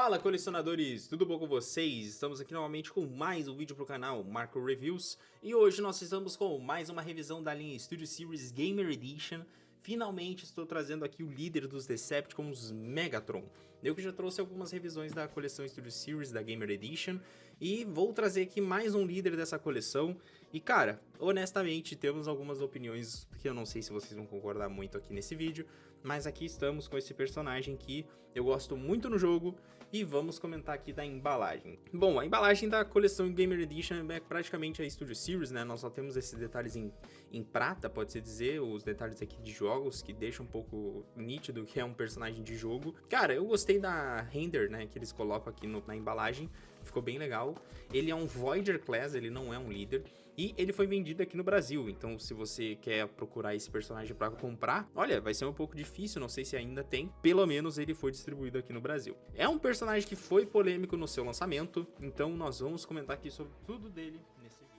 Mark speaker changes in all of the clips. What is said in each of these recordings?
Speaker 1: Fala, colecionadores! Tudo bom com vocês? Estamos aqui novamente com mais um vídeo para o canal Marco Reviews e hoje nós estamos com mais uma revisão da linha Studio Series Gamer Edition. Finalmente estou trazendo aqui o líder dos Decepticons, Megatron. Eu que já trouxe algumas revisões da coleção Studio Series da Gamer Edition e vou trazer aqui mais um líder dessa coleção. E cara, honestamente temos algumas opiniões que eu não sei se vocês vão concordar muito aqui nesse vídeo, mas aqui estamos com esse personagem que eu gosto muito no jogo e vamos comentar aqui da embalagem. Bom, a embalagem da coleção Gamer Edition é praticamente a Studio Series, né? Nós só temos esses detalhes em prata, pode-se dizer, os detalhes aqui de jogos que deixam um pouco nítido que é um personagem de jogo. Cara, eu gostei da render, né, que eles colocam aqui na embalagem, ficou bem legal. Ele é um Voyager Class, ele não é um líder. E ele foi vendido aqui no Brasil, então se você quer procurar esse personagem para comprar, olha, vai ser um pouco difícil, não sei se ainda tem, pelo menos ele foi distribuído aqui no Brasil. É um personagem que foi polêmico no seu lançamento, então nós vamos comentar aqui sobre tudo dele nesse vídeo.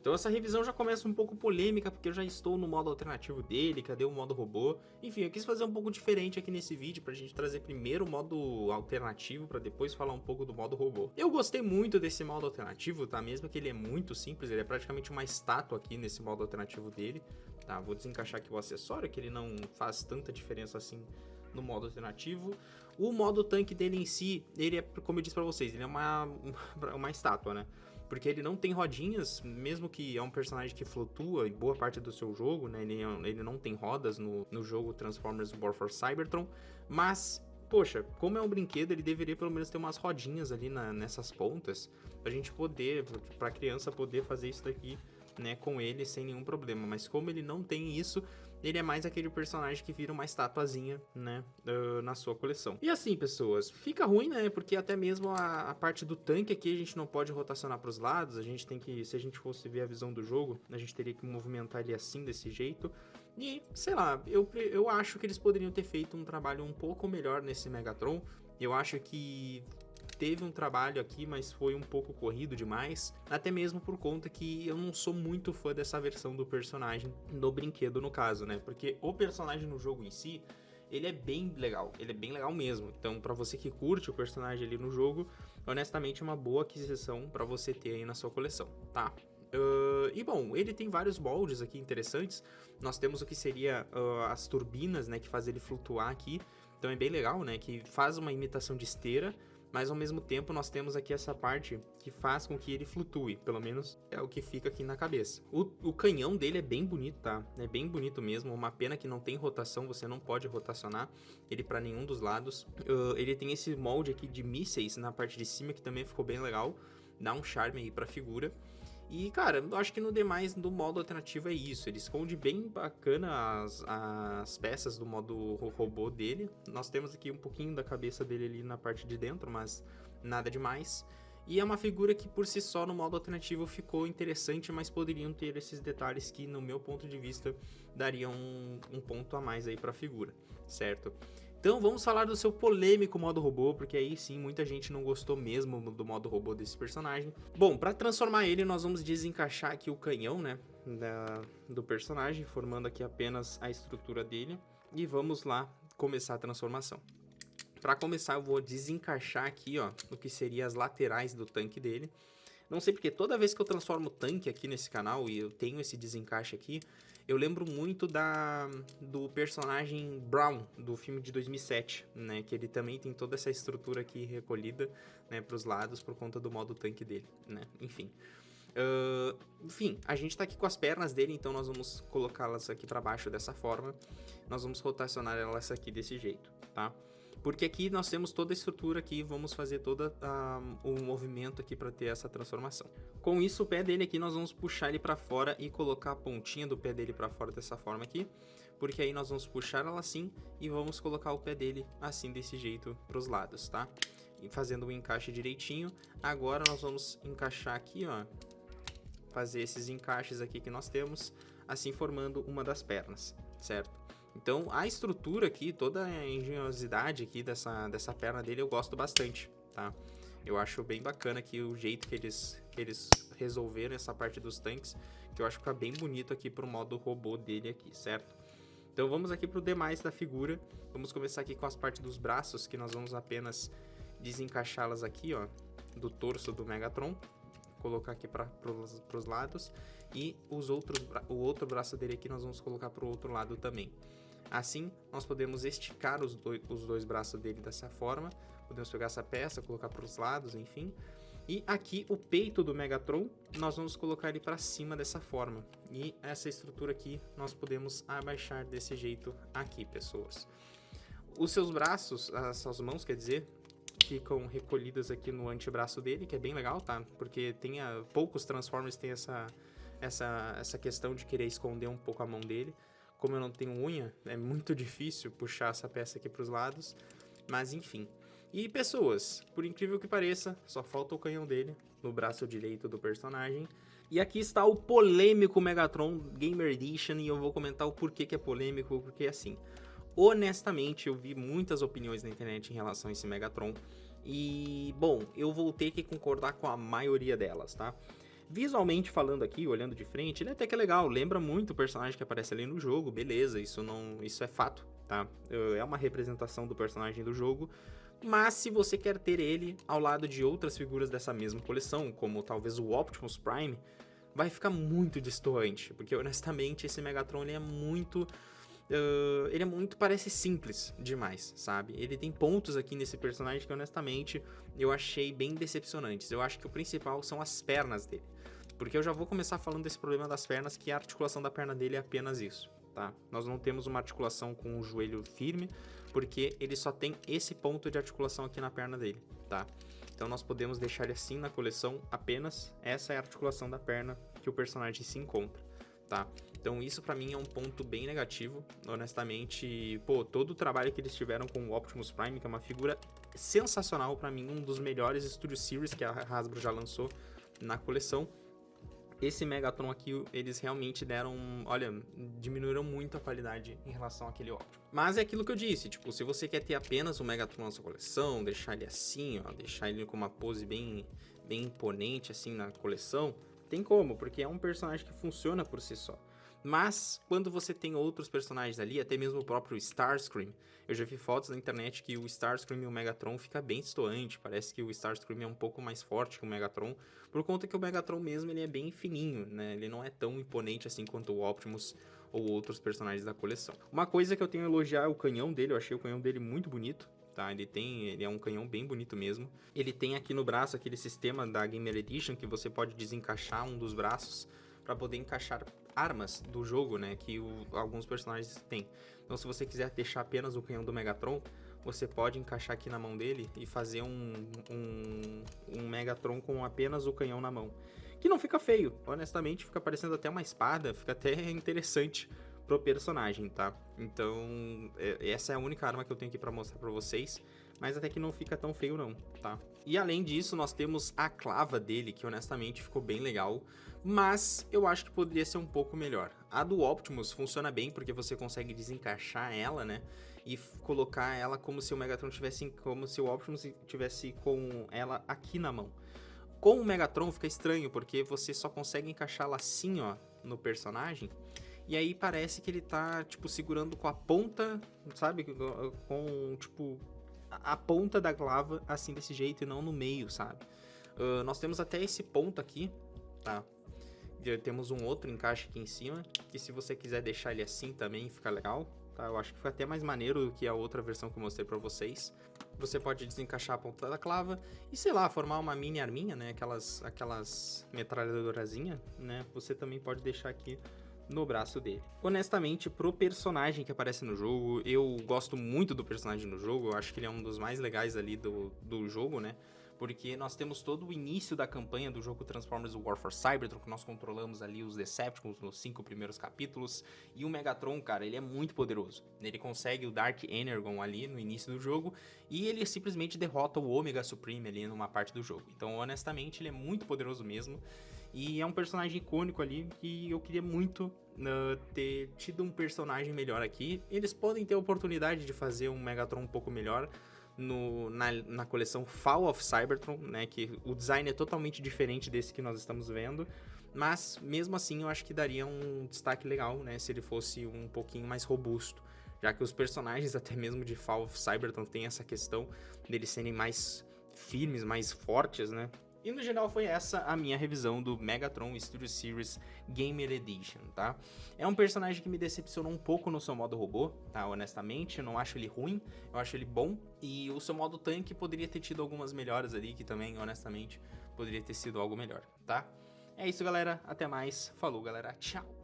Speaker 1: Então essa revisão já começa um pouco polêmica, porque eu já estou no modo alternativo dele, cadê o modo robô? Enfim, eu quis fazer um pouco diferente aqui nesse vídeo, pra gente trazer primeiro o modo alternativo, pra depois falar um pouco do modo robô. Eu gostei muito desse modo alternativo, tá? Mesmo que ele é muito simples, ele é praticamente uma estátua aqui nesse modo alternativo dele, tá? Vou desencaixar aqui o acessório, que ele não faz tanta diferença assim no modo alternativo. O modo tanque dele em si, ele é, como eu disse pra vocês, ele é uma estátua, né? Porque ele não tem rodinhas, mesmo que é um personagem que flutua em boa parte do seu jogo, né? Ele não tem rodas no jogo Transformers War for Cybertron, mas, poxa, como é um brinquedo, ele deveria pelo menos ter umas rodinhas ali nessas pontas, pra gente poder, pra criança poder fazer isso daqui, né, com ele sem nenhum problema. Mas como ele não tem isso, ele é mais aquele personagem que vira uma estatuazinha, né, na sua coleção. E assim, pessoas, fica ruim, né, porque até mesmo a parte do tanque aqui a gente não pode rotacionar para os lados, a gente tem que, se a gente fosse ver a visão do jogo, a gente teria que movimentar ele assim, desse jeito. E, sei lá, eu acho que eles poderiam ter feito um trabalho um pouco melhor nesse Megatron. Eu acho que teve um trabalho aqui, mas foi um pouco corrido demais, até mesmo por conta que eu não sou muito fã dessa versão do personagem no brinquedo, no caso, né? Porque o personagem no jogo em si, ele é bem legal mesmo. Então, pra você que curte o personagem ali no jogo, honestamente é uma boa aquisição pra você ter aí na sua coleção, tá? E bom, ele tem vários moldes aqui interessantes. Nós temos o que seria as turbinas, né, que faz ele flutuar aqui. Então é bem legal, né, que faz uma imitação de esteira, mas ao mesmo tempo nós temos aqui essa parte que faz com que ele flutue, pelo menos é o que fica aqui na cabeça. O canhão dele é bem bonito, tá? É bem bonito mesmo, uma pena que não tem rotação, você não pode rotacionar ele para nenhum dos lados. Ele tem esse molde aqui de mísseis na parte de cima que também ficou bem legal, dá um charme aí pra figura. E, cara, eu acho que no demais, do modo alternativo é isso. Ele esconde bem bacana as peças do modo robô dele. Nós temos aqui um pouquinho da cabeça dele ali na parte de dentro, mas nada demais. E é uma figura que por si só no modo alternativo ficou interessante, mas poderiam ter esses detalhes que, no meu ponto de vista, dariam um ponto a mais aí pra figura, certo? Então vamos falar do seu polêmico modo robô, porque aí sim muita gente não gostou mesmo do modo robô desse personagem. Bom, para transformar ele nós vamos desencaixar aqui o canhão, né, do personagem, formando aqui apenas a estrutura dele. E vamos lá começar a transformação. Para começar eu vou desencaixar aqui, ó, o que seria as laterais do tanque dele. Não sei porque toda vez que eu transformo o tanque aqui nesse canal e eu tenho esse desencaixe aqui, eu lembro muito do personagem Brown, do filme de 2007, né? Que ele também tem toda essa estrutura aqui recolhida, né, para os lados por conta do modo tanque dele, né? Enfim. A gente tá aqui com as pernas dele, então nós vamos colocá-las aqui para baixo dessa forma. Nós vamos rotacionar elas aqui desse jeito, tá? Porque aqui nós temos toda a estrutura aqui, vamos fazer todo o movimento aqui para ter essa transformação. Com isso, o pé dele aqui nós vamos puxar ele para fora e colocar a pontinha do pé dele para fora dessa forma aqui. Porque aí nós vamos puxar ela assim e vamos colocar o pé dele assim, desse jeito, para os lados, tá? E fazendo o encaixe direitinho. Agora nós vamos encaixar aqui, ó. Fazer esses encaixes aqui que nós temos, assim formando uma das pernas, certo? Então a estrutura aqui, toda a engenhosidade aqui dessa perna dele eu gosto bastante, tá? Eu acho bem bacana aqui o jeito que eles resolveram essa parte dos tanques, que eu acho que fica bem bonito aqui pro modo robô dele aqui, certo? Então vamos aqui pro demais da figura. Vamos começar aqui com as partes dos braços, que nós vamos apenas desencaixá-las aqui, ó, do torso do Megatron. Colocar aqui pros lados. E o outro braço dele aqui nós vamos colocar pro outro lado também. Assim, nós podemos esticar os dois braços dele dessa forma. Podemos pegar essa peça, colocar pros lados, enfim. E aqui o peito do Megatron, nós vamos colocar ele para cima dessa forma. E essa estrutura aqui nós podemos abaixar desse jeito aqui, pessoas. Os seus braços, as suas mãos, quer dizer, ficam recolhidas aqui no antebraço dele, que é bem legal, tá? Porque poucos Transformers têm essa questão de querer esconder um pouco a mão dele. Como eu não tenho unha, é muito difícil puxar essa peça aqui para os lados. Mas enfim. E pessoas, por incrível que pareça, só falta o canhão dele no braço direito do personagem. E aqui está o polêmico Megatron Gamer Edition, e eu vou comentar o porquê que é polêmico, porque assim, honestamente eu vi muitas opiniões na internet em relação a esse Megatron, e bom, eu vou ter que concordar com a maioria delas, tá? Visualmente falando aqui, olhando de frente, ele até que é legal, lembra muito o personagem que aparece ali no jogo, beleza, isso é fato, tá? É uma representação do personagem do jogo. Mas se você quer ter ele ao lado de outras figuras dessa mesma coleção, como talvez o Optimus Prime, vai ficar muito destoante, porque honestamente esse Megatron ele é muito parece simples demais, sabe? Ele tem pontos aqui nesse personagem que honestamente eu achei bem decepcionantes. Eu acho que o principal são as pernas dele, porque eu já vou começar falando desse problema das pernas, que a articulação da perna dele é apenas isso, tá? Nós não temos uma articulação com o joelho firme, porque ele só tem esse ponto de articulação aqui na perna dele, tá? Então nós podemos deixar ele assim na coleção, apenas essa é a articulação da perna que o personagem se encontra, tá? Então isso pra mim é um ponto bem negativo, honestamente, pô, todo o trabalho que eles tiveram com o Optimus Prime, que é uma figura sensacional pra mim, um dos melhores Studio Series que a Hasbro já lançou na coleção. Esse Megatron aqui, eles realmente diminuíram muito a qualidade em relação àquele Optimus. Mas é aquilo que eu disse, tipo, se você quer ter apenas o Megatron na sua coleção, deixar ele assim, ó, deixar ele com uma pose bem imponente assim na coleção, tem como, porque é um personagem que funciona por si só. Mas, quando você tem outros personagens ali, até mesmo o próprio Starscream, eu já vi fotos na internet que o Starscream e o Megatron fica bem destoante, parece que o Starscream é um pouco mais forte que o Megatron, por conta que o Megatron mesmo ele é bem fininho, né? Ele não é tão imponente assim quanto o Optimus ou outros personagens da coleção. Uma coisa que eu tenho a elogiar é o canhão dele, eu achei o canhão dele muito bonito, tá? Ele é um canhão bem bonito mesmo. Ele tem aqui no braço aquele sistema da Gamer Edition que você pode desencaixar um dos braços para poder encaixar armas do jogo, né, que alguns personagens têm. Então se você quiser deixar apenas o canhão do Megatron, você pode encaixar aqui na mão dele e fazer um Megatron com apenas o canhão na mão. Que não fica feio, honestamente, fica parecendo até uma espada, fica até interessante pro personagem, tá? Então, essa é a única arma que eu tenho aqui pra mostrar pra vocês, mas até que não fica tão feio não, tá? E além disso, nós temos a clava dele, que honestamente ficou bem legal, mas eu acho que poderia ser um pouco melhor. A do Optimus funciona bem, porque você consegue desencaixar ela, né? E colocar ela como se o Megatron tivesse, como se o Optimus tivesse com ela aqui na mão. Com o Megatron fica estranho, porque você só consegue encaixá-la assim, ó, no personagem. E aí parece que ele tá, tipo, segurando com a ponta, sabe? Com, tipo, a ponta da clava, assim, desse jeito, e não no meio, sabe? Nós temos até esse ponto aqui, tá? Temos um outro encaixe aqui em cima, que se você quiser deixar ele assim também, fica legal, tá? Eu acho que fica até mais maneiro do que a outra versão que eu mostrei pra vocês. Você pode desencaixar a ponta da clava e, sei lá, formar uma mini arminha, né? Aquelas metralhadorazinha, né? Você também pode deixar aqui no braço dele. Honestamente, pro personagem que aparece no jogo, eu gosto muito do personagem no jogo, eu acho que ele é um dos mais legais ali do jogo, né? Porque nós temos todo o início da campanha do jogo Transformers War for Cybertron, que nós controlamos ali os Decepticons nos 5 primeiros capítulos, e o Megatron, cara, ele é muito poderoso. Ele consegue o Dark Energon ali no início do jogo, e ele simplesmente derrota o Omega Supreme ali numa parte do jogo. Então, honestamente, ele é muito poderoso mesmo, e é um personagem icônico ali, que eu queria muito ter tido um personagem melhor aqui. Eles podem ter a oportunidade de fazer um Megatron um pouco melhor, na coleção Fall of Cybertron, né, que o design é totalmente diferente desse que nós estamos vendo, mas mesmo assim eu acho que daria um destaque legal, né, se ele fosse um pouquinho mais robusto, já que os personagens até mesmo de Fall of Cybertron tem essa questão deles serem mais firmes, mais fortes, né? E no geral foi essa a minha revisão do Megatron Studio Series Gamer Edition, tá? É um personagem que me decepcionou um pouco no seu modo robô, tá? Honestamente, eu não acho ele ruim, eu acho ele bom. E o seu modo tanque poderia ter tido algumas melhoras ali, que também, honestamente, poderia ter sido algo melhor, tá? É isso, galera. Até mais. Falou, galera. Tchau!